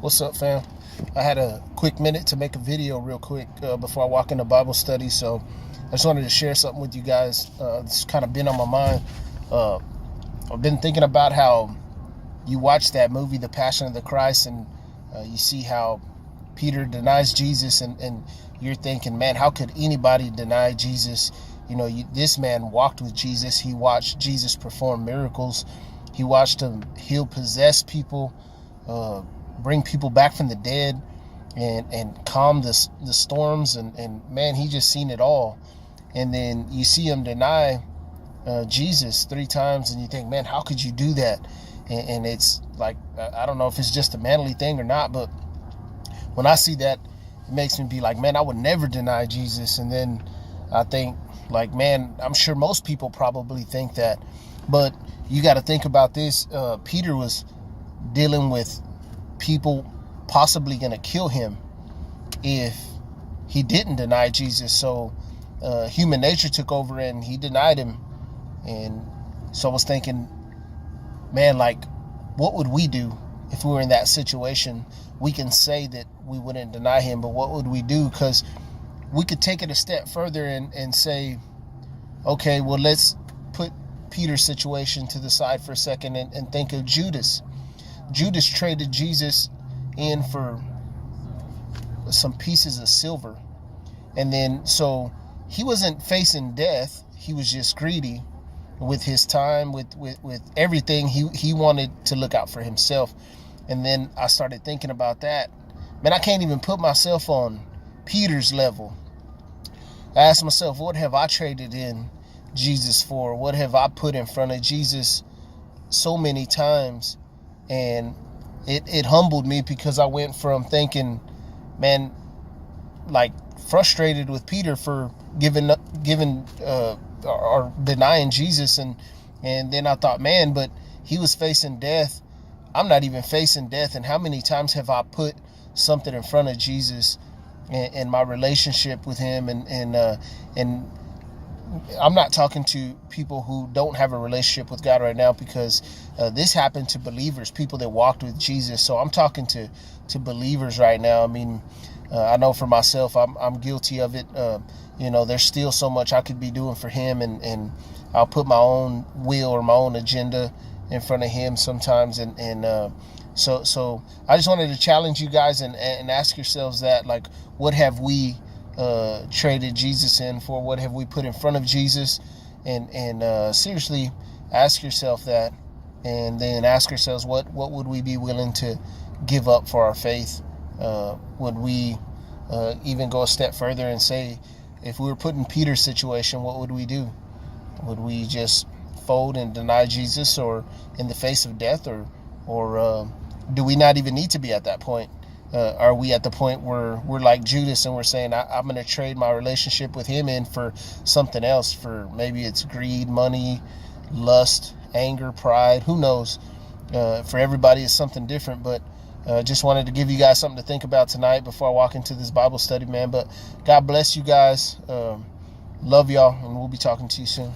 What's up, fam? I had a quick minute to make a video real quick before I walk into Bible study, so I just wanted to share something with you guys. It's kind of been on my mind. Uh, I've been thinking about how you watch that movie, The Passion of the Christ, and you see how Peter denies Jesus, and you're thinking, man, how could anybody deny Jesus? You know, this man walked with Jesus. He watched Jesus perform miracles. He watched him heal possessed people, bring people back from the dead, and calm the storms, and man, he just seen it all. And then you see him deny Jesus 3 times, and you think, man, how could you do that? And it's like, I don't know if it's just a manly thing or not, but when I see that, it makes me be like, man, I would never deny Jesus. And then I think, like, man, I'm sure most people probably think that, but you got to think about this. Peter was dealing with people possibly going to kill him if he didn't deny Jesus. So human nature took over and he denied him. And so I was thinking, man, like, what would we do if we were in that situation? We can say that we wouldn't deny him, but what would we do? Because we could take it a step further and say, okay, well, let's put Peter's situation to the side for a second and think of Judas. Judas traded Jesus in for some pieces of silver. And then, so he wasn't facing death. He was just greedy with his time, with everything. He wanted to look out for himself. And then I started thinking about that. Man, I can't even put myself on Peter's level. I asked myself, what have I traded in Jesus for? What have I put in front of Jesus so many times? And it humbled me, because I went from thinking, man, like, frustrated with Peter for giving or denying Jesus, and then I thought, man, but he was facing death. I'm not even facing death, and how many times have I put something in front of Jesus and my relationship with him? And I'm not talking to people who don't have a relationship with God right now, because this happened to believers, people that walked with Jesus. So I'm talking to believers right now. I mean, I know for myself, I'm guilty of it. There's still so much I could be doing for him, and I'll put my own will or my own agenda in front of him sometimes. So I just wanted to challenge you guys and ask yourselves that, like, what have we traded Jesus in for? What have we put in front of Jesus? And seriously ask yourself that, and then ask ourselves, what would we be willing to give up for our faith? Would we even go a step further and say, if we were put in Peter's situation, what would we do? Would we just fold and deny Jesus, or in the face of death, or do we not even need to be at that point? Are we at the point where we're like Judas and we're saying, I'm going to trade my relationship with him in for something else, for maybe it's greed, money, lust, anger, pride, who knows? For everybody it's something different, but just wanted to give you guys something to think about tonight before I walk into this Bible study, man. But God bless you guys. Love y'all, and we'll be talking to you soon.